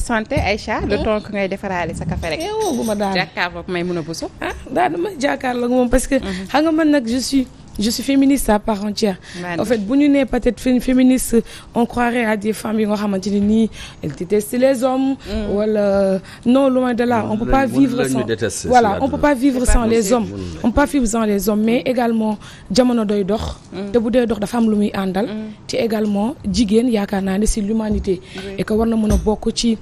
santé Aïcha. le temps que ngay defaraale sa café rek. bu ma daal jàkkaarloog Maïmouna Bousso. daal dama jàkkaarloog moom parce que. xam nga man nag je suis féministe à part entière. En fait bu ñu nee peut-être féministe on croirait à des femmes yi nga xamante ne nii elles détestent les hommes. wala non loin de là on peut pas vivre sans voilà on peut pas vivre sans les hommes. on peut pas vivre sans les hommes mais également jamono doy dox. te bu dee dox dafa am lu muy àndal. te également jigéen yaakaar naa ne c'est l'humanité. et que war na mën a bokk ci.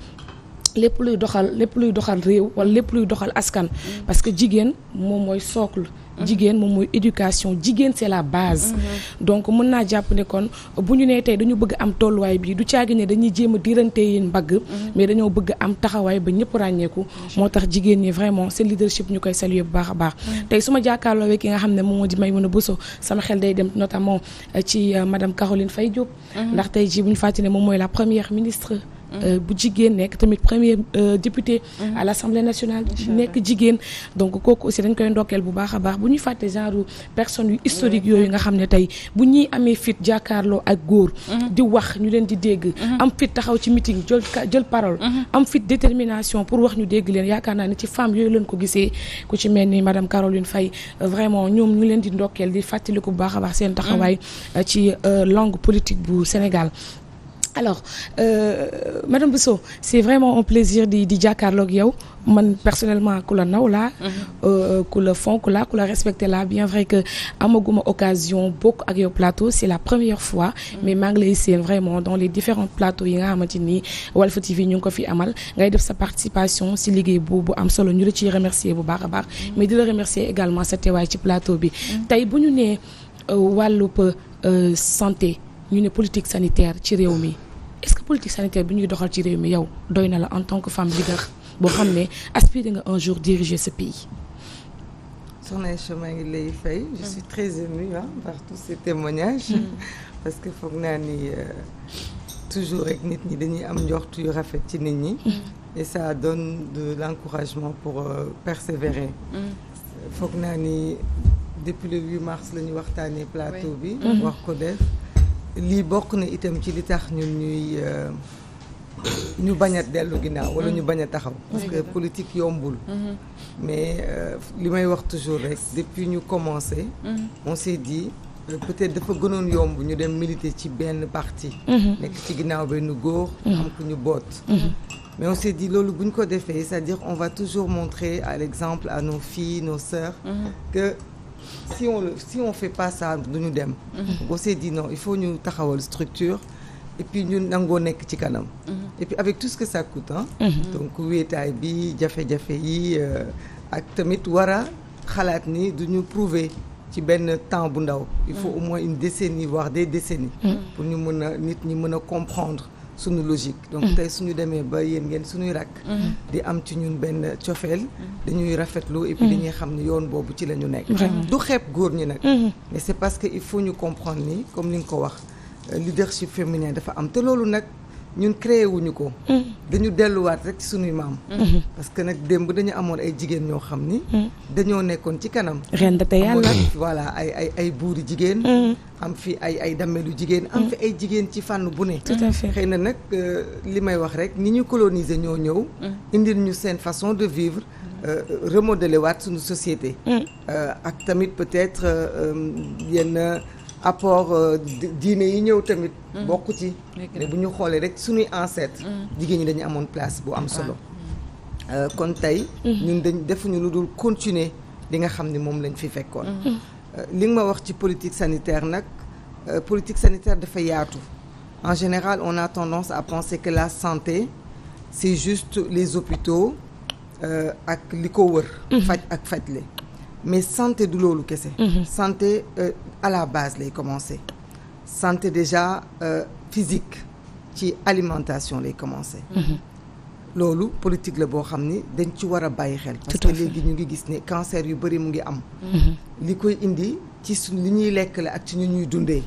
lépp luy doxal réew wala lépp luy doxal askan. parce que jigéen moom mooy socle. jigéen moom mooy éducation jigéen c'est la base. donc mën naa jàpp ne kon bu ñu nee tey dañu bëgg am tolluwaay bi du caagi ne dañuy jéem a dirante yi mbagg. mais dañoo bëgg am taxawaay ba ñëpp ràññeeku. moo tax jigéen ñi vraiment seen leadership ñu koy saluer bu baax a baax. tey su ma jàkkaarloo ki nga xam ne moom moo di Maïmouna Bousso sama xel day dem notamment ci madame Caroline Faye Diop. ndax tey jii bu ñu fàttali ne moom mooy la première ministre. bu jigéen nekk tamit premier député à l'Assemblée nationale nekk jigéen donc kooku aussi dañ koy ndokkeel bu baax a baax bu ñuy fàtte genre personnes yu historique yooyu nga xam ne tey bu ñuy amee fit jàkkaarloo ak góor di wax ñu leen di dégg am fit taxaw ci meeting jël parole am fit détermination pour wax ñu dégg leen yaakaar naa ne ci femme yooyu leen ko gisee ku ci mel ni madame Caroline Faye vraiment ñoom ñu leen di ndokkeel di fàttaliku bu baax a baax seen taxawaay ci langue politique bu Sénégal. Alors madame Bousso c'est vraiment un plaisir di jàkkaarloog yow man personnellement ku la naw laa ku la fonk laa ku la respecté laa bien vrai que amaguma occasion bokk ak yow plateau c'est la première fois mais maa ngi lay seen vraiment dans les différents plateaux yi nga xamante ni Walf TV ñu ngi ko fi amal ngay def sa participation si liggéey bu am solo ñu la ciy remercier bu baax a baax mais di la remercier également sa teewaay ci plateau bi tey bu ñu nee wàllub santé ñu ne politique sanitaire ci réew mi est-ce que politique sanitaire bi ñuy doxal ci réew mi yow doy na la en tant que femme leader boo xam ne aspiré nga un jour diriger ce pays. Soxna Aïcha maa ngi lay fay. je suis très émue par tous ces témoignages. parce que foog naa ni toujours rek nit ñi dañuy am njort yu rafet ci nit ñi. et ça donne de l'encouragement pour persévérer. foog naa ni depuis le 8 mars la ñu waxtaanee plateau bi. wax ko def. lii bokk na itam ci li tax ñun ñu bañ a dellu ginnaaw wala ñu bañ a taxaw parce que politique yombul mais li may wax toujours rek depuis ñu commencé on s'est dit peut-être dafa gënoon yomb ñu dem militer ci benn parti nekk ci ginnaaw benn góor am ku ñu boot mais on s'est dit loolu bu ñu ko defee c'est-à-dire on va toujours montrer à l'exemple à nos filles nos sœurs que si on fait pas ça duñu dem. donc on s'est dit non il faut ñu taxawal structure et puis ñu nangoo nekk ci kanam. et puis avec tout ce que ça coûte donc wéetaay bi jafe-jafe yi ak tamit war a xalaat ni duñu prouver ci benn temps bu ndaw. il faut au moins une décennie voire des décennies. pour ñu mën a nit ñi mën a comprendre. suñu logique donc tey suñu demee ba yéen ngeen suñuy rakk di am ci ñun benn cofeel dañuy rafetlu et puis dañuy xam ne yoon boobu ci la ñu nekk du xeeb góor ñi nag mais c'est parce que il faut ñu comprendre ni comme ni nga ko wax leadership féminin dafa am te loolu nag ñun créé wuñu ko dañu delluwaat rek ci suñuy maam parce que nag démb dañu amoon ay jigéen ñoo xam ni dañoo nekkoon ci kanam ren da te yàlla voilà ay buuri jigéen am fi ay dammelu jigéen am fi ay jigéen ci fànn bu ne tout à fait xëy na nag li may wax rek ni ñu coloniser ñoo ñëw indil ñu seen façon de vivre remodeler waat suñu société ak tamit peut-être yenn apport diine yi ñëw tamit bokk ci mais bu ñu xoolee rek suñuy ancêtre jigéen ñi dañu amoon place bu am solo kon tey ñun defuñu lu dul continuer li nga xam ne moom lañ fi fekkoon li nga ma wax ci politique sanitaire nag politique sanitaire dafa yaatu en général on a tendance à penser que la santé c'est juste les hôpitaux ak li ko wër faj ak fajle mais santé du loolu kese santé à la base lay commencer santé déjà physique ci alimentation lay commencer loolu politique la boo xam ni dañ ci war a bàyyi xel parce que léegi ñu ngi gis ne cancer yu bari mu ngi am li koy indi ci suñ li ñuy lekk la ak ci ñu ñuy dundee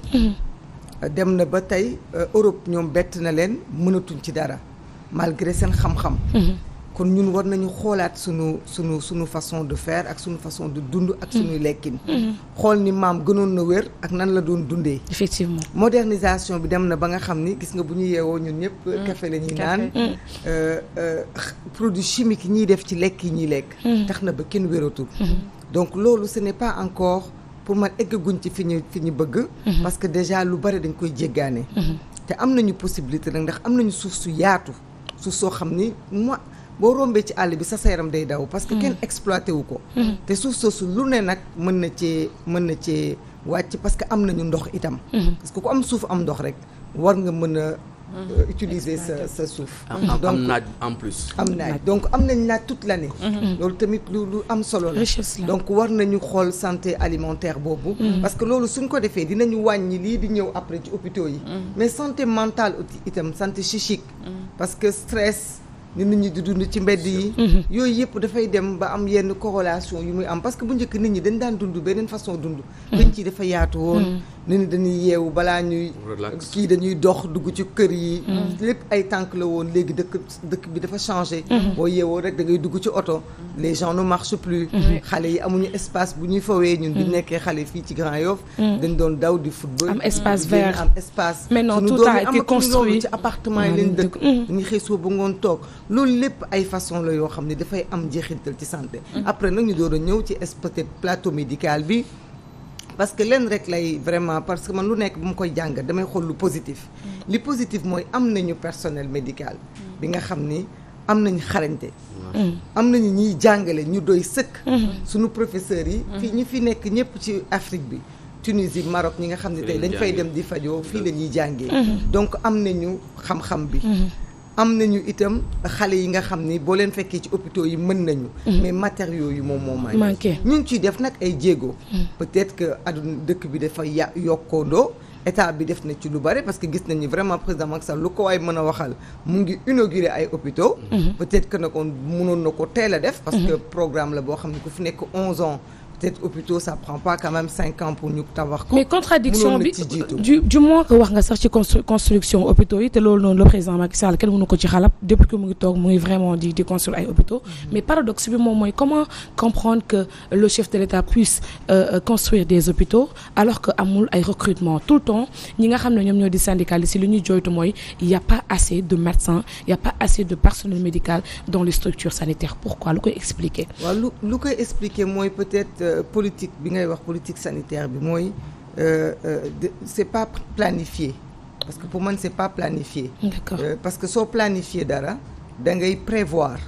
dem na ba tey Europe ñoom bett na leen mënatuñ ci dara malgré seen xam-xam kon ñun war nañu xoolaat sunu façon de faire ak sunu façon de dund ak sunuy lekkin xool ni maam gënoon na wér ak nan la doon dundee. Effectivement modernisation bi dem na ba nga xam ni gis nga bu ñu yeewoo ñun ñëpp café la ñuy naan produits chimiques yi ñuy def ci lekk yi ñuy lekk tax na ba kenn wératul donc loolu ce n'est pas encore pour man eggaguñ ci fi ñu bëgg parce que déjà lu bari dañ koy jéggaane te am nañu possibilité nag ndax am nañu suuf su yaatu suuf soo xam ni boo rombee ci àll bi sa yaram day daw parce que kenn exploité wu ko te suuf soosu lu ne nag mën na cee wàcc parce que am nañu ndox itam parce que ku am suuf am ndox rek war nga mën a utiliser sa suuf donc am naaj en plus am naaj donc am nañ naaj toute l'année loolu tamit lu am solo la donc war nañu xool santé alimentaire boobu parce que loolu suñ ko defee dinañu wàññi lii di ñëw après ci hôpitaux yi mais santé mentale itam santé psychique parce que stress ni nit ñi di dund ci mbedd yi yooyu yëpp dafay dem ba am yenn corrélation yu muy am parce que bu njëkk nit ñi dañ daan dund beneen façon dund dañ ci dafa yaatu woon nit ñi dañuy yeewu balaa ñuy kii dañuy dox dugg ci kër yi lépp ay tànk la woon léegi dëkk bi dafa changé boo yeewoo rek da ngay dugg ci oto les gens ne marchent plus xale yi amuñu espace bu ñuy fawee ñun bi nekkee xale fii ci Grand Yoff dañ doon daw di football am espace vert am espace maintenant tout a été construit ci appartement yi leen dëkk dañuy xëy suba ba ngoon toog loolu lépp ay façon la yoo xam ne dafay am jeexintal ci santé après nag ñu door a ñëw ci peut-être plateau médical bi parce que leen rek lay vraiment parce que man lu nekk bu ma koy jàngat damay xool lu positif li positif mooy am nañu personnel médical bi nga xam ni am nañu xarañte am nañu ñuy jàngale ñu doy sëkk suñu professeurs yi fii ñi fi nekk ñëpp ci Afrique bi Tunisie Maroc ñi nga xam ne tey dañ fay dem di fajoo fii la ñuy jàngee donc am nañu xam-xam bi am nañu itam xale yi nga xam ni boo leen fekkee ci hôpitaux yi mën nañu mais matériaux yi moom moo manqué ñu ngi ciy def nag ay jéego peut-être que aduna dëkk bi dafa yokkoondoo état bi def na ci lu bari parce que gis nañu vraiment président Macky Sall lu ko waay mën a waxal mu ngi inauguré ay hôpitaux peut-être que na ko mënoon na ko teel a def parce que programme la boo xam ne ku fi nekk 11 ans peut-être hôpitaux ça prend pas quand même 5 ans pour ñu tabax ko. mais contradiction bi du moins que wax nga sax ci construction hôpitaux yi te loolu noonu le président Macky Sall kenn mënu ko ci xalab depuis que mu ngi toog mu ngi vraiment di construire ay hôpitaux mais paradoxe bi moom mooy comment comprendre que le chef de l'État puisse construire des hôpitaux alors que amul ay recrutement tout le temps ñi nga xam ne ñoom ñoo di syndicalistes yi li ñuy jooytu mooy il y a pas assez de médecins il y a pas assez de personnel médical dans les structures sanitaires pourquoi lu koy expliquer. waaw lu koy expliquer mooy peut-être politique bi ngay wax politique sanitaire bi mooy c'est pas planifié parce que pour man c'est pas planifié. D'accord. Parce que soo planifié dara da ngay prévoir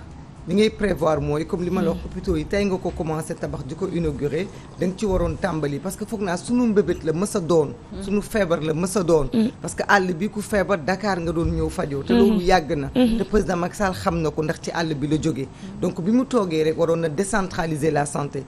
li ngay prévoir mooy comme li ma la wax hôpitaux yi tey nga ko commencé tabax di ko inauguré da nga ci waroon tàmbali parce que foog naa sunu mbébét la mës a doon sunu feebar la mës a doon parce que àll bi ku feebar Dakar nga doon ñëw fajoo te loolu yàgg na te président Macky Sall xam na ko ndax ci àll bi la jógee donc bi mu toogee rek waroon na décentraliser la santé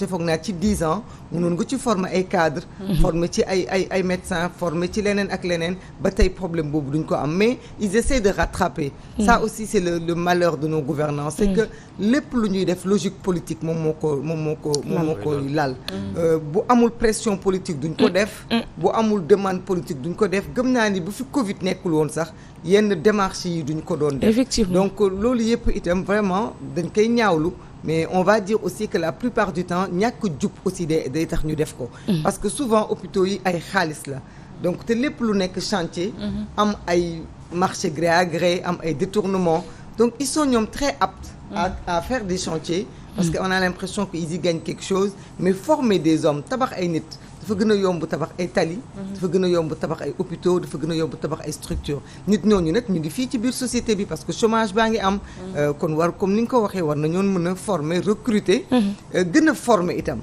foog naa ci 10 ans mënoon nga ci former ay cadres former ci ay médecins former ci leneen ak leneen ba tey problème boobu duñ ko am mais ils essaient de rattraper ça aussi c'est le malheur de nos gouvernants c'est que lépp lu ñuy def logique politique moom moo ko lal bu amul pression politique duñ ko def bu amul demande politique duñ ko def gëm naa ni bu fi Covid nekkul woon sax yenn démarches yi duñ ko doon def effectivement donc loolu yëpp itam vraiment dañ koy ñaawlu mais on va dire aussi que la plupart du temps ñàkk jub aussi day tax ñu def ko parce que souvent hôpitaux yi ay xaalis la donc te lépp lu nekk chantier am ay marché gré à gré am ay détournements donc ils sont ñoom très aptes à faire des chantiers parce que on a l'impression que ils y gagnent quelque chose mais former des hommes tabax ay nit dafa gën a yomb tabax ay tali dafa gën a yomb tabax ay hôpitaux dafa gën a yomb tabax ay structures nit ñooñu nag ñu ngi fii ci biir société bi parce que chômage baa ngi am kon war comme ni nga ko waxee war na ñoon mën a former recruter gën a former itam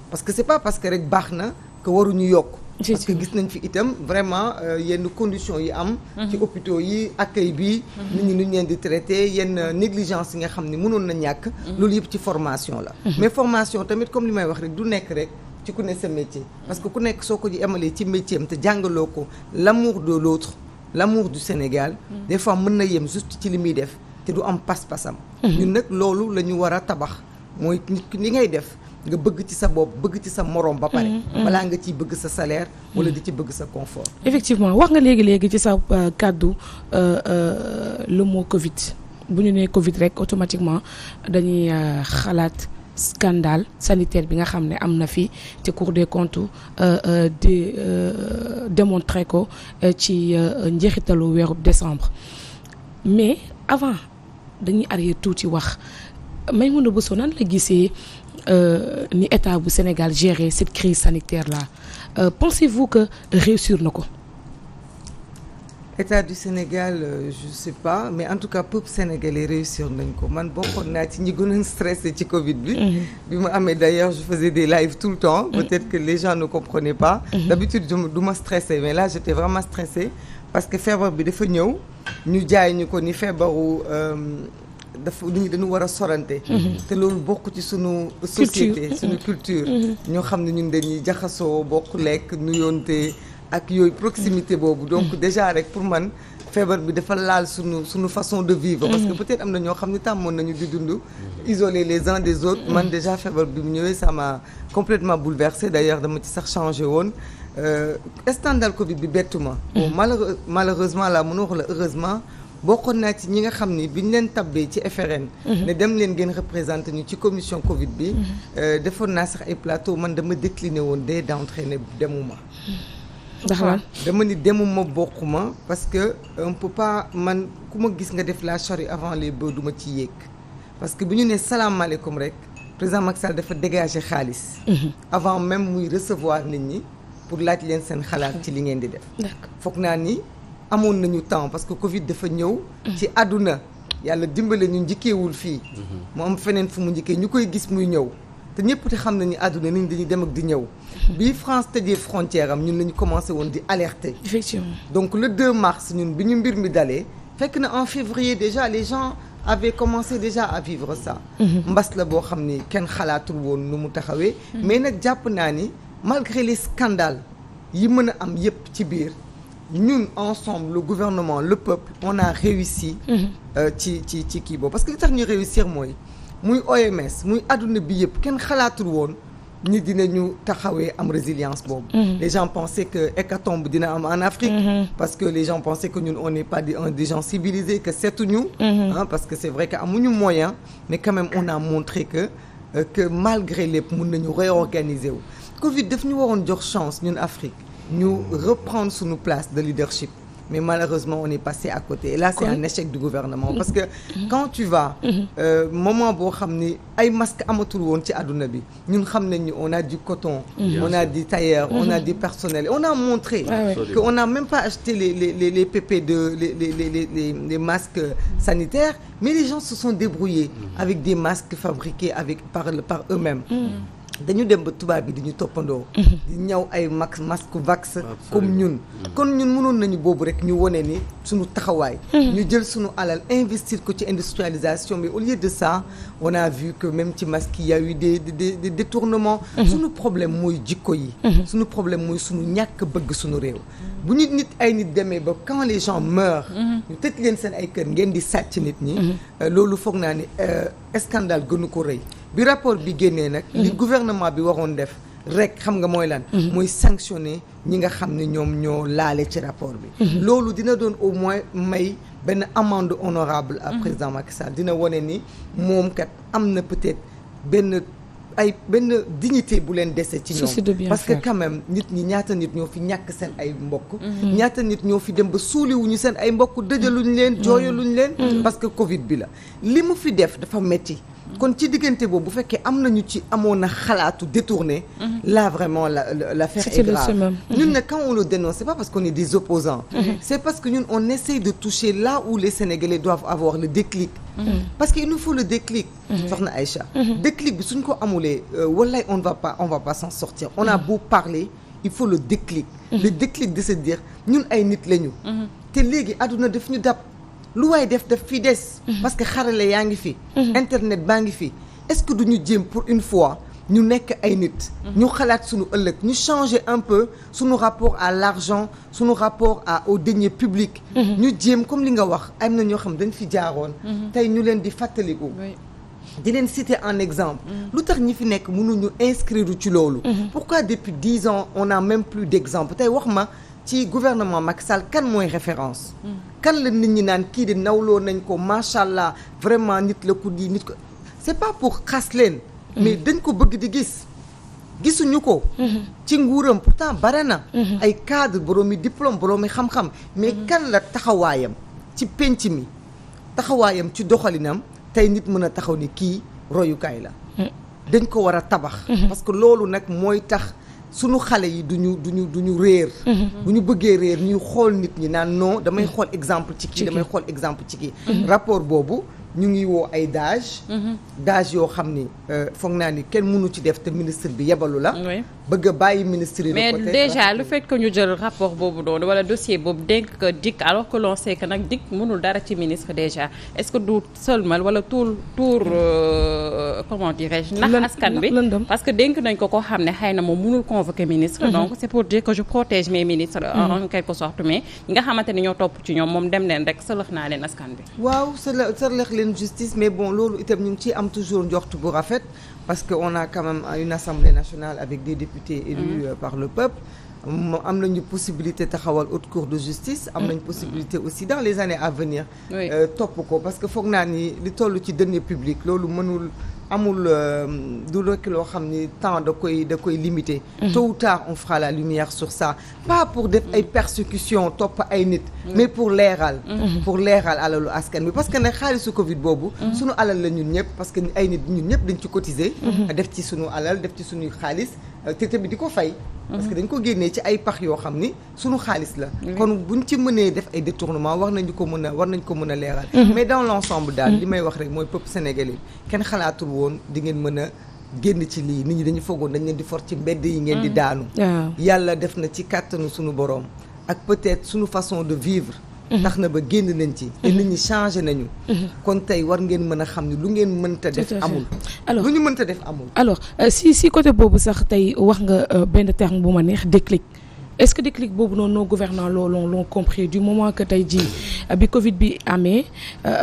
parce que c'est pas parce que rek baax na que waruñu yokk parce que gis nañ fi itam vraiment yenn conditions yi am ci hôpitaux yi accueil bi nit ñi nuñ leen di traité yenn négligence yi nga xam ne mënoon na ñàkk loolu yëpp ci formation la mais formation tamit comme li may wax rek du nekk rek ci ku ne sa métier parce que ku nekk soo ko emalee ci métier am te jàngaloo ko l'amour de l'autre l'amour du Sénégal des fois mën na yem juste ci li muy def te du am pas-pasam ñun nag loolu la ñu war a tabax mooy nit li ngay def nga bëgg ci sa bopp bëgg ci sa moroom ba pare balaa nga ciy bëgg sa salaire wala di ci bëgg sa confort effectivement wax nga léegi ci sa kàddu le mot Covid bu ñu nee Covid rek automatiquement dañuy xalaat scandale sanitaire bi nga xam ne am na fi te Cour des comptes démontré ko ci njeexitalu weeru décembre mais avant dañuy arrière tuuti wax Maïmouna Bousso nan la gisee ni état bu Sénégal gérer cette crise sanitaire là pensez-vous que réussir na ko. État du Sénégal je sais pas mais en tout cas peuple sénégalais réussir nañ ko man bokkoon naa ci ñi gënoon stressé ci Covid bi. bi mu amee d'ailleurs je faisais des lives tout le temps. Peut-être que les gens ne comprenaient pas. D'habitude du ma stressé mais là j'étais vraiment stressée parce que feebar bi dafa ñëw ñu jaay ñu ko ni feebaru dafa nit ñi dañu war a sorante. te loolu bokk ci sunu société sunu culture. ñoo xam ne ñun dañuy jaxasoo bokk lekk nuyoonte. ak yooyu proximité boobu donc déjà rek pour man feebar bi dafa laal sunu façon de vivre parce que peut-être am na ñoo xam ne tàmmoon nañu di dund isolés les uns des autres man déjà feebar bi mu ñëwee ça m'a complètement bouleversée d'ailleurs dama ci sax changé woon scandale Covid bi bettuma bon malheureusement la mën a wax la heureusement bokkoon naa ci ñi nga xam ni biñ leen tabbee ci FRN ne dem leen ngeen représenté ñu ci commission Covid bi defoon naa sax ay plateau man dama décliné woon dès d'entrée ne demuma ndax lan dama ni demuma bokkuma parce que on peut pas man ku ma gis nga def la charrue avant les bœufs du ma ci yéeg parce que bu ñu nee salaamaaleykum rek président Macky Sall dafa dégager xaalis avant même muy recevoir nit ñi pour laaj leen seen xalaat ci li ngeen di def foog naa ni amoon nañu temps parce que Covid dafa ñëw ci àdduna yàlla dimbale ñu njëkkeewul fii mu am feneen fu mu njëkkee ñu koy gis muy ñëw te ñëpp te xam nañu àdduna nit ñi dañuy dem ak di ñëw bi France tëjee frontière am ñun lañu commencé woon di alerter effectivement donc le 2 mars ñun bi ñu mbir mi dalee fekk na en février déjà les gens avaient commencé déjà à vivre ça mbas la boo xam ni kenn xalaatul woon nu mu taxawee mais nag jàpp naa ni malgré les scandales yi mën a am yëpp ci biir ñun ensemble le gouvernement le peuple on a réussi ci kii boobu parce que li tax ñu réussir mooy muy OMS muy adduna bi yëpp kenn xalaatul woon ni dinañu taxawee am résilience boobu les gens pensaient que hécatombe dina am en Afrique parce que les gens pensaient que ñun on n'est pas des gens civilisés que seetuñu parce que c'est vrai que amuñu moyen mais quand même on a montré que malgré lépp mun nañu réorganiser wu Covid daf ñu waroon jox chance ñun Afrique ñu reprendre suñu place de leadership mais malheureusement on est passé à côté et là c'est un échec du gouvernement parce que quand tu vas moment boo xam ni ay masques amatul woon ci àdduna bi ñun xam nañ ni on a du coton on a des tailleurs on a des personnels on a montré que on n'a même pas acheté les PP les masques sanitaires mais les gens se sont débrouillés avec des masques fabriqués par eux-mêmes dañu dem ba tubaab bi di ñu toppandoo di ñaw ay masque vax comme ñun kon ñun mënoon nañu boobu rek ñu wone ni suñu taxawaay ñu jël suñu alal investir ko ci industrialisation mais au lieu de ça on a vu que même ci masque il y a eu des détournements suñu problème mooy jikko yi suñu problème mooy suñu ñàkk bëgg suñu réew bu nit ay nit demee ba quand les gens meurent ñu tëj leen seen ay kër ngeen di sàcc nit ñi loolu foog naa ni scandale gënu ko rëy bi rapport bi génnee nag li gouvernement bi waroon def rek xam nga mooy lan mooy sanctionner ñi nga xam ne ñoom ñoo laale ci rapport bi loolu dina doon au moins may benn amende honorable à président Macky Sall dina wone ni moom kat am na peut-être benn dignité bu leen dese ci ñoom parce que quand même nit ñi ñaata nit ñoo fi ñàkk seen ay mbokk ñaata nit ñoo fi dem ba suuliwuñu seen ay mbokk dëjaluñ leen jooyaluñ leen parce que Covid bi la li mu fi def dafa metti kon ci diggante boobu bu fekkee am nañu ci amoon na xalaatu détourné là vraiment l'affaire est grave ñun nag quand on le dénonce c'est pas parce qu'on est des opposants c'est parce que ñun on essaye de toucher là où les Sénégalais doivent avoir le déclic parce qu'il nous faut le déclic soxna Aïcha déclic bi suñ ko amulee wallaay on va pas s'en sortir on a beau parler il faut le déclic de se dire ñun ay nit lañu te léegi àdduna daf ñu dab lu waay def fii des parce que xarale yaa ngi fi internet baa ngi fi est-ce que duñu jéem pour une fois ñu nekk ay nit ñu xalaat suñu ëllëg ñu changer un peu suñu rapport à l'argent suñu rapport aux deniers publics ñu jéem comme li nga wax am na ñoo xam dañ fi jaaroon tey ñu leen di fàttaliku di leen citer en exemple lu tax ñi fi nekk mënuñu inscrire ci loolu pourquoi depuis 10 ans on n'a même plus d'exemple tey wax ma ci gouvernement Macky Sall kan mooy référence kan la nit ñi naan kii di nawloo nañ ko macha allah vraiment nit la ku di nit ko c'est pas pour xas leen mais dañ ko bëgg di gisuñu ko ci nguuram pourtant bare na ay cadre boroomi diplôme boroomi xam-xam mais kan la taxawaayam ci penc mi taxawaayam ci doxalinam tey nit mën a taxaw ni kii royukaay la dañ ko war a tabax parce que loolu nag mooy tax sunu xale yi duñu réer bu ñu bëggee réer ñuy xool nit ñi naan non damay xool exemple ci kii damay xool exemple ci kii rapport boobu ñu ngi woo ay dage yoo xam ni foog naa ni kenn mënu ci def te ministre bi yebalu la bëgg a bàyyi ministre yi mais déjà le fait que ñu jël rapport boobu doon wala dossier boobu dénk ko DIC alors que l'on sait que nag DIC mënul dara ci ministre déjà est-ce que du seulement wala tour comment dirais-je ndax askan bi parce que dénk nañ ko koo xam ne xëy na moom mënul convoquer ministre donc c'est pour dire que je protège mes ministres en quelque sorte mais ñi nga xamante ni ñoo topp ci ñoom moom dem leen rek sëlëx naa leen askan bi waaw sërlex leen justice mais bon loolu itam ñu ngi ciy am toujours njort bu rafet parce que on a quand même une assemblée nationale avec des députés élus par le peuple am nañu possibilité taxawal haute cour de justice am nañu possibilité aussi dans les années à venir topp ko parce que foog naa ni li toll ci deniers publics loolu mënul amul du rekk loo xam ni temps da koy limité tôt ou tard on fera la lumière sur ça pas pour def ay persécution topp ay nit mais pour leeral alalu askan bi parce que nag xaalisu Covid boobu suñu alal la ñun ñëpp parce que ay nit ñun ñëpp dañ ci cotiser def ci suñu alal def ci suñuy xaalis te tamit di ko fay parce que dañ ko génnee ci ay pax yoo xam ni suñu xaalis la kon buñ ci mënee def ay détournement war nañ ko mën a leeral mais dans l'ensemble daal li may wax rek mooy peuple sénégalais kenn xalaatul woon di ngeen mën a génn ci lii nit ñi dañu foogoon dañ leen di for ci mbedd yi ngeen di daanu yàlla def na ci kàttanu suñu boroom ak peut-être suñu façon de vivre tax na ba génn nañ ci te nit ñi changé nañu kon tey war ngeen mën a xam ni lu ngeen mënta def amul lu ñu mënta def amul alors si côté boobu sax tey wax nga benn terme bu ma neex déclic est-ce que déclic boobu noonu nos gouvernants l'ont compris du moment que tey jii bi Covid bi amee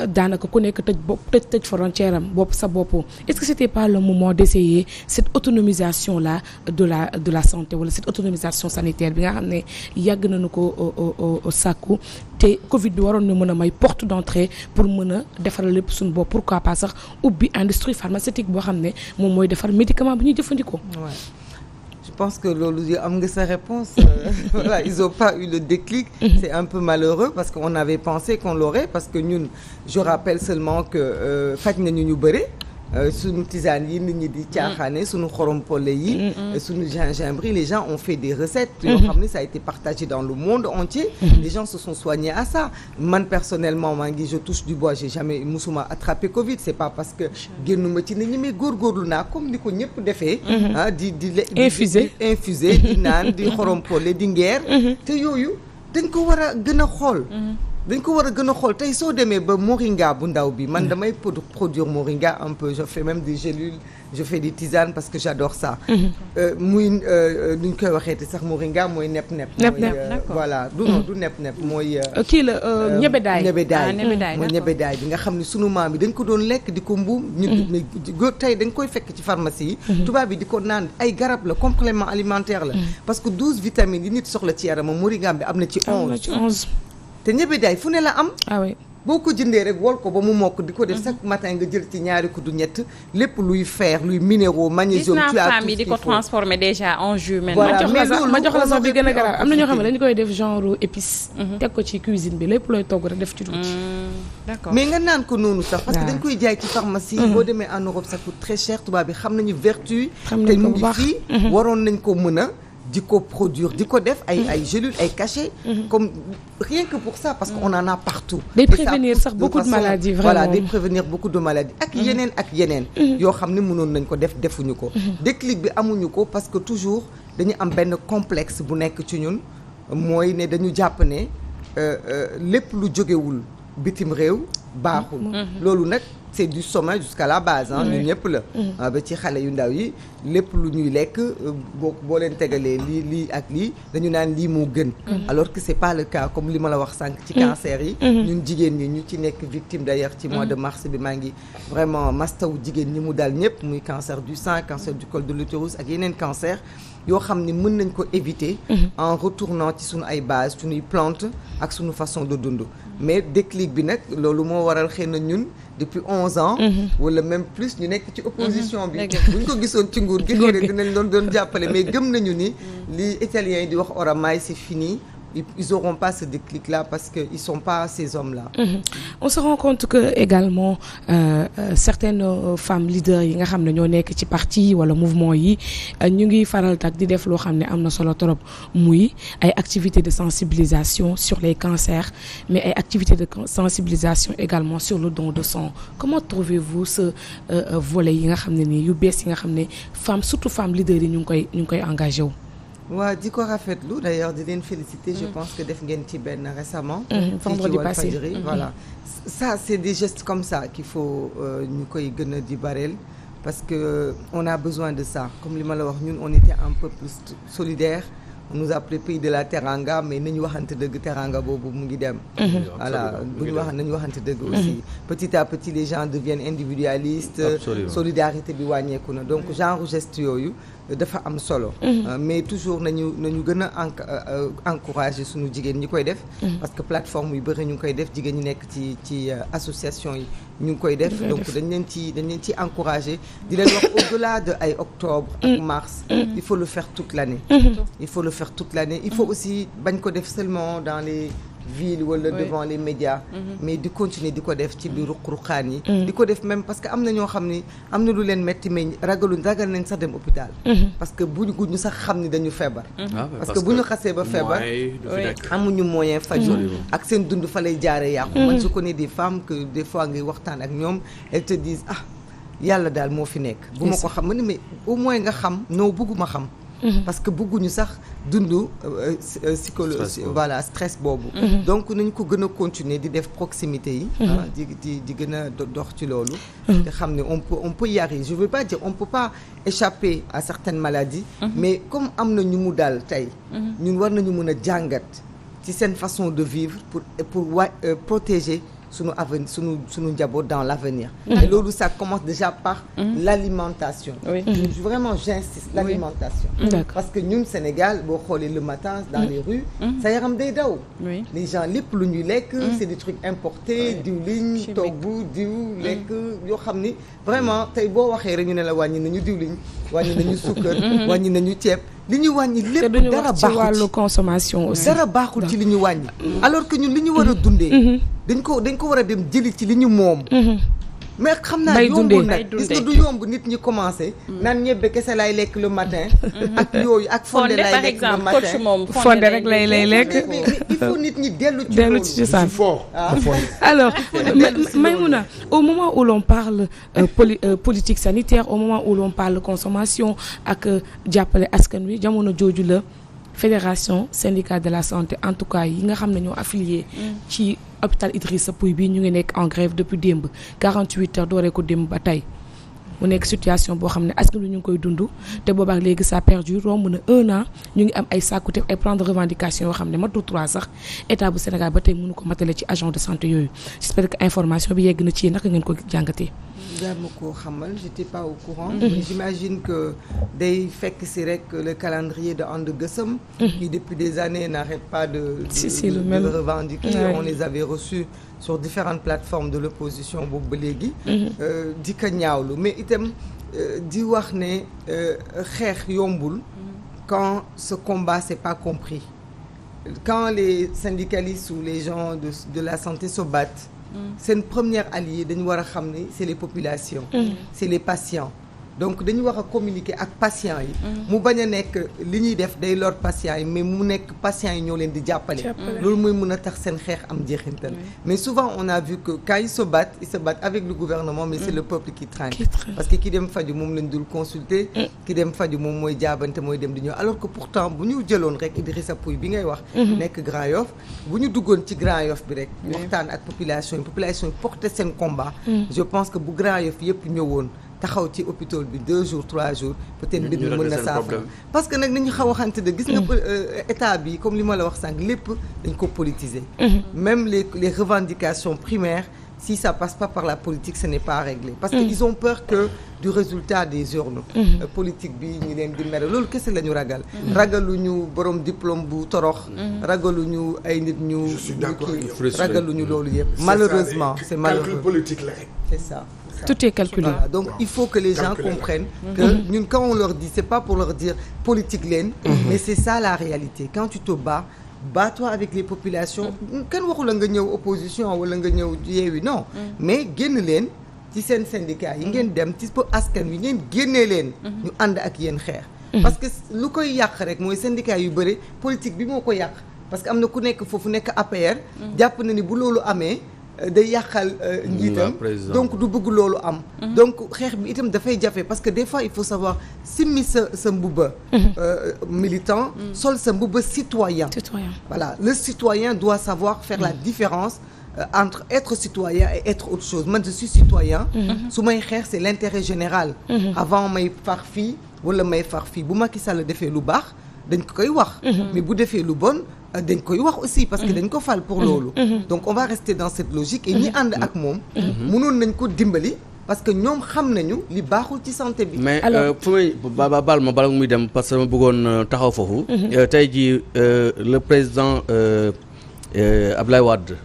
daanaka ku nekk tëj frontière am bopp sa bopp est-ce que c'était pas le moment d'essayer cette autonomisation là de la santé wala cette autonomisation sanitaire bi nga xam ne yàgg nañu ko sàkku te Covid bi waroon na mën a may porte d'entrée pour mën a defar lépp suñu bopp pourquoi pas sax ubbi industrie pharmaceutique boo xam ne moom mooy defar médicament bi ñuy jëfandikoo. Je pense que loolu am nga sa réponse voilà ils ont pas eu le déclic c'est un peu malheureux parce que on avait pensé qu'on l'aurait parce que ñun je rappelle seulement que faj nañu ñu bëre suñu tisane yi nit ñi di caaxaane suñu xorom pole yi suñu gingembre yi les gens ont fait des recettes yoo xam ne ça a été partagé dans le monde entier les gens se sont soignés à ça man personnellement maa ngi je touche du bois j'ai jamais musuma attrapé Covid c'est pas parce que génnuma ci nit ñi mais góorgóorlu naa comme ni ko ñëpp defee di infusé di naan di xorom pole di ngeer te yooyu dañ ko war a gën a xool tey soo demee ba moringa bu ndaw bi man damay produire moringa un peu je fais même des gélules je fais des tisanes parce que j'adore ça muy nu ñu koy waxee te sax moringa mooy nepp-nepp voilà du nepp-nepp mooy kii la ñebedaay mooy ñebedaay bi nga xam ne sunu maam yi dañ ko doon lekk di ko mbuum ñu tey dañ koy fekk ci pharmacie yi tubaab yi di ko naan ay garab la complément alimentaire la parce que 12 vitamines yi nit soxla ci yaramam moringa bi am na ci 11 te ñebedaay fu ne la am boo ko jëndee rek wol ko ba mu mokk di ko def chaque matin nga jël ci ñaari kuddu ñett lépp luy fer luy minéraux magnésium tu as tout ce qu'il faut di ko transformer déjà en jus voilà ma jox la sax bi gën a garaaw am na ñoo xam ne dañu koy def genre épice teg ko ci cuisine bi lépp looy togg rek def ci tuuti d'accord mais nga naan ko noonu sax parce que dañ koy jaay ci pharmacie boo demee en Europe ça coûte très cher tubaab bi xam nañu vertu te mu ngi fii waroon nañ ko mën a di ko produire di ko def ay gélules ay cachets comme rien que pour ça parce qu'on en a partout day prévenir sax beaucoup de maladies vraiment voilà day prévenir beaucoup de maladies ak yeneen yoo xam ne mënoon nañ ko defuñu ko déclic bi amuñu ko parce que toujours dañu am benn complexe bu nekk ci ñun mooy ne dañu jàpp ne lépp lu jógewul bitim réew baaxul loolu nag c'est du sommet jusqu'à la base ñun ñëpp la ba ci xale yu ndaw yi lépp lu ñuy lekk boo leen tegalee lii ak lii dañu naan lii moo gën alors que c'est pas le cas comme li ma la wax sànq ci cancer yi ñun jigéen ñi ñu ci nekk victime d'ailleurs ci mois de mars bi maa ngi vraiment mastawu jigéen ñi mu dal ñëpp muy cancer du sein cancer du col de l'utérus ak yeneen cancer yoo xam ni mën nañ ko éviter en retournant ci suñu ay base suñuy plante ak suñu façon de dund mais déclic bi nag loolu moo waral xëy na ñun depuis 11 ans wala même plus ñu nekk ci opposition bi bu ñu ko gisoon ci nguur gi xëy na dinañ doon jàppale mais gëm nañu ni li italiens yi di wax oramai c'est fini. Ils n'auront pas ce déclic-là parce qu'ils ne sont pas ces hommes-là. On se rend compte que également certaines femmes leaders yi nga xam ne ñoo nekk ci parti wala mouvement yi ñu ngi faral tak di def loo xam ne am na solo trop muy ay activités de sensibilisation sur les cancers mais ay activités de sensibilisation également sur le don de sang. Comment trouvez-vous ce volet yi nga xam ne nii yu bees yi nga xam ne femmes surtout femmes leaders yi ñu ngi koy engagé wu. waaw di ko rafetlu d'ailleurs di leen féliciter je pense que def ngeen ci benn récemment vendredi passé voilà ça c'est des gestes comme ça qu'il faut ñu koy gën a di bareel parce que on a besoin de ça comme li ma la wax ñun on était un peu plus solidaire on nous appelait pays de la teranga mais nañu waxante dëgg teranga boobu mu ngi dem voilà bu ñu wax nañu waxante dëgg aussi petit à petit les gens deviennent individualistes solidarité bi wàññeeku na donc genre geste yooyu dafa am solo mais toujours nañu gën a encourager suñu jigéen ñi koy def parce que plateforme yu bëri ñu ngi koy def jigéen ñi nekk ci association yi ñu ngi koy def donc dañ leen ci encourager di leen wax au-delà de ay octobre ak mars il faut le faire toute l'année il faut aussi bañ ko def seulement dans les ville wala devant les médias mais di continuer di ko def ci biir ruq-ruqaan yi di ko def même parce que am na ñoo xam ni am na lu leen metti mais ragal nañ sax dem hôpital parce que bu ñu sax xam ni dañu feebar parce que bu ñu xasee ba feebar amuñu moyen faju ak seen dund fa lay jaaree yàqu man je connais des femmes que des fois ngay waxtaan ak ñoom elles te disent yàlla daal moo fi nekk bu ma ko xam ma ne mais au moins nga xam noo bëgguma xam parce que bëgguñu sax dund psychologie voilà stress boobu donc nañ ko gën a continuer di def proximité yi di gën a dox ci loolu te xam ne on peut y arriver je veux pas dire on peut pas échapper à certaines maladies mais comme am na ñu mu daal tey ñun war nañu mën a jàngat ci seen façon de vivre pour protéger sunu avenir sunu njaboot dans l'avenir et loolu ça commence déjà par l'alimentation vraiment j'insiste l'alimentation parce que ñun Sénégal boo xoolee le matin dans les rues sa yaram day daw les gens lépp lu ñuy lekk c'est des trucs importés diwliñ togg diw lekk yoo xam ni vraiment tey boo waxee rek ñu ne la wàññi nañu diwliñ wàññi nañu sukkar wàññi nañu ceeb li ñu wàññi lépp dara baaxul ci wàllu consommation aussi dara baaxul ci li ñu wàññi alors que ñun li ñu war a dundee dañ ko war a dem jëli ci li ñu moom mais xam naa yombul nag gis nga du yomb nit ñi commencé naan ñebbe kese lay lekk le matin ak yooyu ak fonde lay lekk le matin fonde rek lay lekk il faut nit ñi dellu ci cosaan alors Maïmouna au moment où l'on parle politique sanitaire au moment où l'on parle consommation ak jàppale askan wi jamono jooju la fédération syndicale de la santé en tout cas yi nga xam ne ñoo affilié ci hôpital Idrissa Pouye bi ñu ngi nekk en grève depuis démb 48 heures dooree ko démb ba tey mu nekk situation boo xam ne askan wi ñu ngi koy dund te boobaak léegi ça perdure romb na 1 an ñu ngi am ay sàkkute ay plan de revendication yoo xam ne matul 3 sax état bu Sénégal ba tey mënu ko matale ci agent de santé yooyu j'espère que information bi yegg na ci naka ngeen ko jàngatee. daa ma ko xamal j'étais pas au courant mais j'imagine que day fekk si rek le calendrier de And Gueusseum qui depuis des années n'arrête pas de le revendiquer on les avait reçus sur différentes plateformes de l'opposition boobu ba léegi di ko ñaawlu mais itam di wax ne xeex yombul quand ce combat c'est pas compris quand les syndicalistes ou les gens de la santé se battent seen première allié dañu war a xam ne c'est les populations c'est les patients donc dañu war a communiquer ak patients yi mu bañ a nekk li ñuy def day lor patients yi mais mu nekk patients yi ñoo leen di jàppale loolu mooy mën a tax seen xeex am jeexintal mais souvent on a vu que quand ils se battent avec le gouvernement mais c'est le peuple qui trinque parce que ki dem faju moom lañ dul consulter ki dem faju moom mooy jaabante mooy dem di ñëw alors que pourtant bu ñu jëloon rek Idrissa Pouye bi ngay wax nekk Grand Yoff bu ñu duggoon ci Grand Yoff bi rek waxtaan ak population yi porter seen combat je pense que bu Grand Yoff yëpp ñëwoon taxaw ci hôpital bi 2 jours 3 jours peut-être mbir mi mën na saafara parce que nag nañu xaw a xamante de gis nga état bi comme li ma la wax sànq lépp dañ ko politiser même les revendications primaires si ça passe pas par la politique ce n'est pas réglé parce que ils ont peur que du résultat des urnes politique bi ñu leen di mere loolu kese la ñu ragal ragaluñu borom diplôme bu torox ragaluñu ay nit ñu ragaluñu loolu yëpp malheureusement c'est malheureux politique la rek c'est ça. Tout est calculé. Voilà, donc il faut que les gens comprennent que ñun quand on leur dit c'est pas pour leur dire politique leen mais c'est ça la réalité quand tu te bats-toi avec les populations kenn waxu la nga ñëw opposition wala nga ñëw Yewwi non mais génn leen ci seen syndicat yi ngeen dem ci askan wi ngeen génnee leen ñu ànd ak yéen xeex parce que lu koy yàq rek mooy syndicat yu bëri politique bi moo ko yàq parce que am na ku nekk foofu nekk APR jàpp na ni bu loolu amee day yàqal njiitam donc du bëgg loolu am donc xeex bi itam dafay jafe parce que des fois il faut savoir simmi sa mbubba militant sol sa mbubba citoyen voilà le citoyen doit savoir faire la différence entre être citoyen et être autre chose man je suis citoyen su may xeex c'est l'intérêt général avant may far fii wala may far fii bu Macky Sall defee lu baax dañ ko koy wax mais bu defee lu bon dañ koy wax aussi parce que dañ ko fal pour loolu donc on va rester dans cette logique et ñi ànd ak moom mënoon nañ ko dimbali parce que ñoom xam nañu li baaxul ci santé bi mais fu may baal ma bala muy dem parce que ma bëggoon taxaw foofu tey jii le président Abdoulaye Wade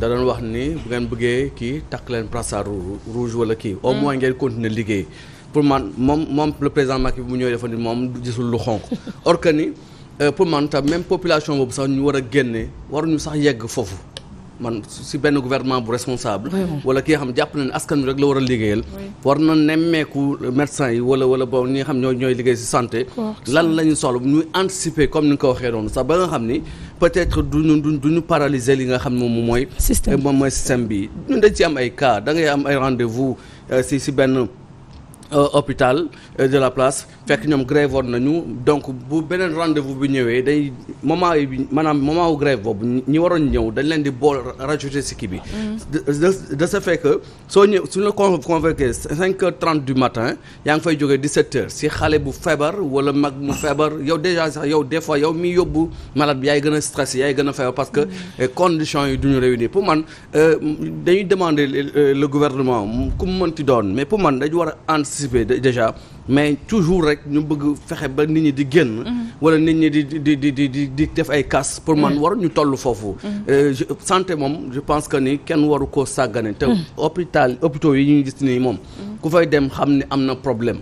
da doon wax ni bu ngeen bëggee kii takk leen brassard rouge wala kii au moins ngeen continuer liggéey pour man moom le président Macky bu ñëwee dafa ni moom gisul lu xonq or que ni pour man tam même population boobu sax ñu war a génne waruñu sax yegg foofu man si benn gouvernement bu responsable wala ki nga xam jàpp na ne askan wi rek la war a liggéeyal war na nemmeeku médecins yi wala bon ñi nga xam ñooy liggéey si santé lan la ñu soxla ñuy anticiper comme ni nga ko waxee noonu sax ba nga xam ni peut-être duñu paralyser li nga xam moom mooy système bi ñun dañ ci am ay cas da ngay am ay rendez-vous si benn hôpital de la place fekk ñoom grève woon nañu donc bu beneen rendez-vous bi ñëwee day moment yi maanaam moment wu grève boobu ñi waroon ñëw dañ leen di bool rajouter si kii bi de ce fait que soo ñëw suñu la convoqué 5h30 du matin yaa ngi fay jógee 17h si xale bu feebar wala mag mu feebar yow déjà sax yow des fois yow mi yóbbu malade bi yaay gën a stressé yaay gën a feebar parce que conditions yi duñu réunir pour man dañuy demander le gouvernement ku mu mënti doon mais pour man dañu war a anticiper déjà mais toujours rek ñu bëgg fexe ba nit ñi di génn wala nit ñi di def ay casse pour man waru ñu toll foofu santé moom je pense que ni kenn waru koo sàggane te hôpitaux yi ñuy gis nii moom ku fay dem xam ne am na problème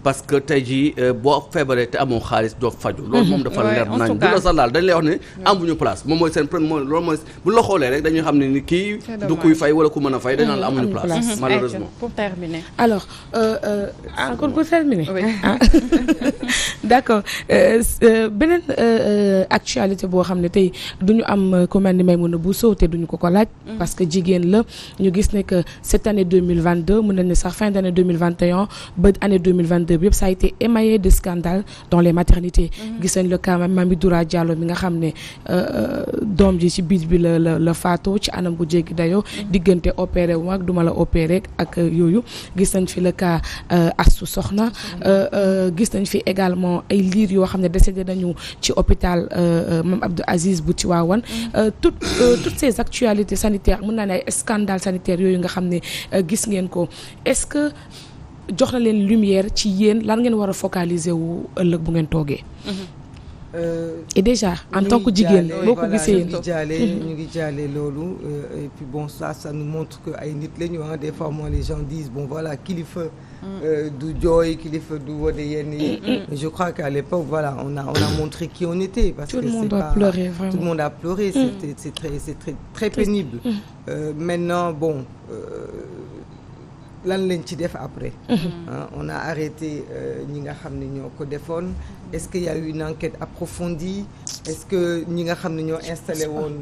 parce que tey jii boo feebaree te amoo xaalis doo faju loolu moom dafa leer nañ bu la sax daal dañ lay wax ne amuñu place moom mooy seen problème loolu mooy bu la xoolee rek dañuy xam ne ni kii du kuy fay wala ku mën a fay dañ naan la amuñu place malheureusement pour terminer alors encore pour terminer d'accord beneen actualité boo xam ne tey duñu am ku mel ni Maïmouna Bousso te duñu ko laaj parce que jigéen la ñu gis ne que cette année 2022 mën nañ ne sax fin d'année 2021 ba année 2022 bi yëpp ça a été émaillé de scandales dans les maternités gis nañ le cas Mami Doura Diallo mi nga xam ne doom ji ci biir bi la faatoo ci anam bu jéggi dayoo diggante opéré wu ak duma la opéré ak yooyu gis nañ fi le cas Astou Soxna gis nañ fi également ay liir yoo xam ne décédé nañu ci hôpital Mame Abdou Aziz bu Tivaouane toutes ces actualités sanitaires mën naa ne ay scandales sanitaires yooyu nga xam ne gis ngeen ko est-ce que jox na leen lumière ci yéen lan ngeen war a focaliser wu ëllëg bu ngeen toogee. Et déjà en tant que jigéen boo ko gisee ñu ngi jaale loolu et puis bon ça nous montre que ay nit la ñu des fois moi les gens disent bon voilà kilifa du jooy kilifa du wode yenn yi mais je crois qu'à l'époque voilà on a montré qui on était parce que c'est pas tout le monde a pleuré c'est très pénible maintenant bon lan lañ ci def après on a arrêté ñi nga xam ne ñoo ko defoon est-ce qu'il y a eu une enquête approfondie est-ce que ñi nga xam ne ñoo installé woon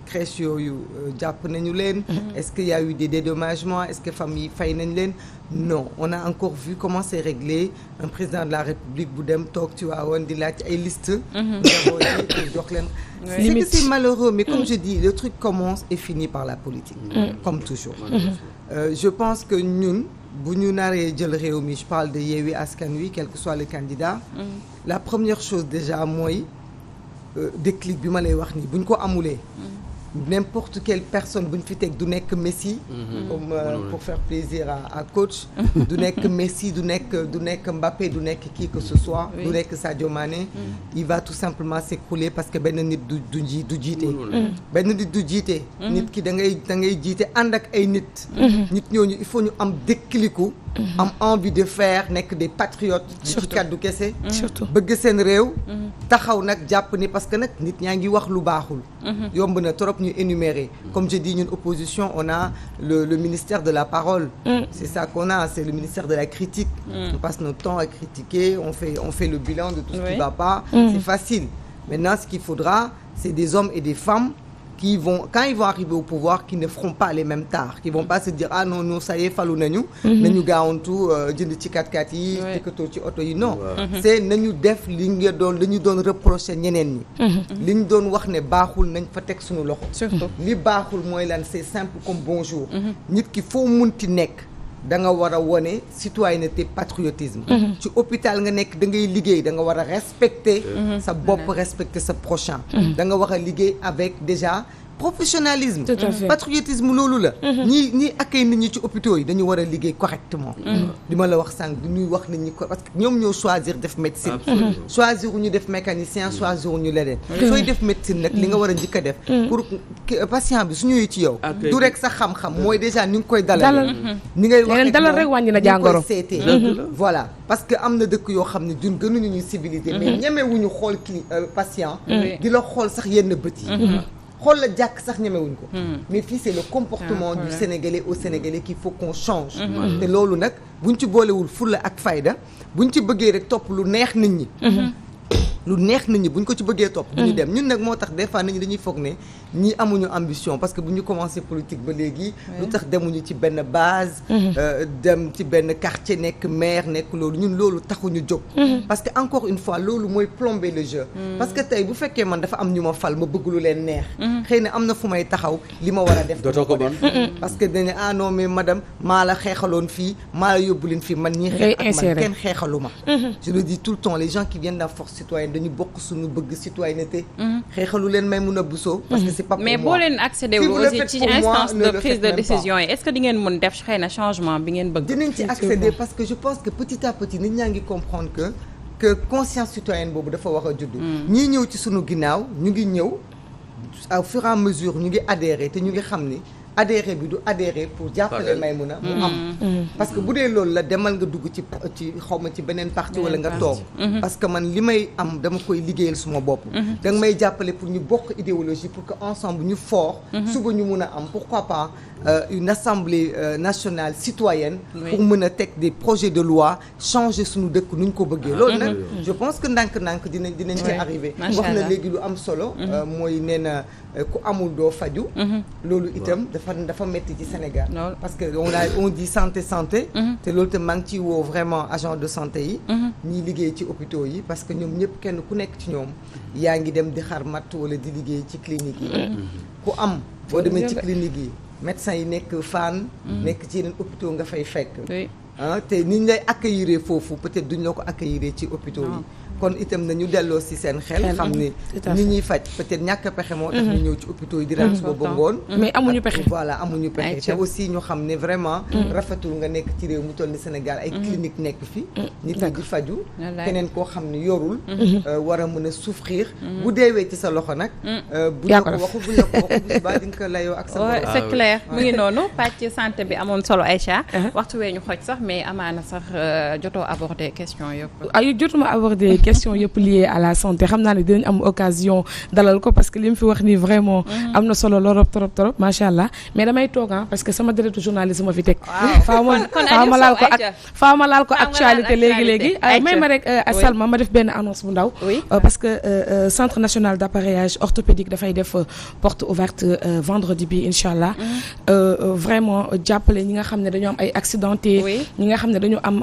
crèche yooyu jàpp nañu leen est-ce qu'il y a eu des dédommagements est-ce que famille fay nañ leen non on a encore vu comment c'est réglé un président de la République bu dem toog ci waawoon di laaj ay liste d'abord jox leen c'est que c'est malheureux mais comme je dis le truc commence et finit par la politique comme toujours je pense que ñun bu ñu naree jël réew mi je parle de Yewwi Askan Wi quel que soit le candidat la première chose déjà mooy déclic bi ma lay wax nii bu ñu ko amulee n'importe quelle personne bu ñu fi teg du nekk Messi. comme pour faire plaisir à coach. du nekk Messi du nekk Mbappé du nekk qui que ce soit. du nekk Sadio Mané. il va tout simplement s'écrouler parce que benn nit du jiite. benn nit du jiite. nit ki da ngay jiite ànd ak ay nit. nit ñooñu il faut ñu am déclicu. am envie de faire nekk des patriotes. surtout ci kàddu kese. surtout bëgg seen réew. taxaw nag jàpp ni parce que nag nit ñaa ngi wax lu baaxul. yomb na trop ñu énumérer. comme je dis ñun opposition on a le ministère de la parole. c'est ça qu'on a, c'est le ministère de la critique. On passe notre temps à critiquer, on fait le bilan de tout ce qui va pas. C'est facile. Maintenant ce qu'il faudra c'est des hommes et des femmes qui vont, quand ils vont arriver au pouvoir, qui ne feront pas les mêmes tares, qui vont pas se dire ah non non ça y est falu nañu gaawantu jënd ci 4x4 yi tikkatoo ci oto yi non c'est nañu def li ñu doon reprocher ñeneen ñi li ñu doon wax ne baaxul nañ fa teg suñu loxo surtout li baaxul mooy lan c'est simple comme bonjour nit ki foo munti nekk da nga war a wone citoyenneté patriotisme ci hôpital nga nekk da ngay liggéey da nga war a respecter sa bopp respecter sa prochain da nga war a liggéey avec déjà professionnalisme patriotisme loolu la ñi accueil nit ñi ci hôpitaux yi dañu war a liggéey correctement li ma la wax sànq du ñuy wax nit ñi ko parce que ñoom ñoo choisir def médecine choisir ñu def mécanicien choisir ñu leneen sooy def médecine nag li nga war a njëkk a def pour patient bi su ñëwee ci yow du rek sa xam-xam mooy déjà ni nga koy dalal ni ngay wax dalal rek wàññi na jàngoro seetee voilà parce que am na dëkk yoo xam ne duñ gënuñu ñu civilité mais ñemewuñu xool patient di la xool sax yenn bët yi xool la jàkk sax ñemewuñ ko mais fii c'est le comportement du Sénégalais au Sénégalais qu'il faut qu'on change te loolu nag buñ ci boolewul fulla ak fayda buñ ci bëggee rek topp lu neex nit ñi buñ ko ci bëggee topp du ñu dem ñun nag moo tax des fois nit ñi dañuy foog ne ñii amuñu ambition parce que bu ñu commencé politique ba léegi lu tax demuñu ci benn base dem ci benn quartier nekk maire nekk loolu ñun loolu taxuñu jóg parce que encore une fois loolu mooy plomber le jeu parce que tey bu fekkee man dafa am ñu ma fal ma bëgg lu leen neex xëy na am na fu may taxaw li ma war a def dootoo ko bon parce que dañu ah non mais madame maa la xeexaloon fii maa la yóbbu leen fii man ñii xeex ak man kenn xeexalu ma je le dis tout le temps les gens qui viennent de la force citoyenne dañu bokk suñu bëgg citoyenneté xeexalu leen Maïmouna Bousso parce que c'est pas pour moi mais boo leen accéder aussi ci instance de prise de décision yi est-ce que di ngeen mën def xëy na changement bi ngeen bëgg dinañ ci accéder parce que je pense que petit à petit nit ñaa ngi comprendre que conscience citoyenne boobu dafa war a juddu ñii ñëw ci suñu ginnaaw ñu ngi ñëw au fur et à mesure ñu ngi adhérer te ñu ngi xam ni adhéré bi du adhéré pour jàppale Maïmouna mu am parce que bu dee loolu la demal nga dugg ci xawma ci beneen parti wala nga toog parce que man li may am dama koy liggéeyal suma bopp da nga may jàppale pour ñu bokk idéologie pour que ensemble ñu fort suba ñu mun a am pourquoi pas une assemblée nationale citoyenne pour mën a teg des projets de loi changer suñu dëkk nu ñu ko bëggee loolu nag je pense que ndànk-ndànk dinañ ci arrivé wax na léegi lu am solo mooy nee na ku amul doo faju loolu itam dafa metti ci Sénégal parce que on dit santé te loolu te maa ngi ciy woo vraiment agent de santé yi ñiy liggéey ci hôpitaux yi parce que ñoom ñëpp kenn ku nekk ci ñoom yaa ngi dem di xar matt wala di liggéey ci clinique yi ku am boo demee ci clinique yi médecins yi nekk Fann nekk ci yeneen hôpitaux nga fay fekk te ni ñu lay accueillir foofu peut-être duñ la ko accueillir ci hôpitaux yi kon itam nañu delloo si seen xel xam ni ñi ñuy faj peut-être ñàkk pexe moo tax ñu ñëw ci hôpitaux yi di ran suba ba ngoon mais amuñu pexe voilà amuñu pexe te aussi ñu xam ne vraiment rafetul nga nekk ci réew mu toll ni Sénégal ay clinique nekk fi nit ñi di faju keneen koo xam ne yorul war a mën a souffrir bu deewee ci sa loxo nag bu la ko waxu bu subaa di nga ko layoo ak sa borom c'est clair mu ngi noonu pàcc santé bi amoon solo Aïcha waxtu wee ñu xoj sax mais amaana sax jotoo aborder question yëpp ay jotuma aborder question yëpp liées à la santé xam naa ne dinañ am occasion dalal ko parce que li mu fi wax nii vraiment am na solo lorop trop macha allah mais damay toog parce que sama deretu journaliste ma fi teg faaw ma laal ko actualité léegi may ma rek Salma ma def benn annonce bu ndaw parce que centre national d'appareillage orthopédique dafay def porte ouverte vendredi bi incha allah vraiment jàppale ñi nga xam ne dañoo am ay accidenté ñi nga xam ne dañu am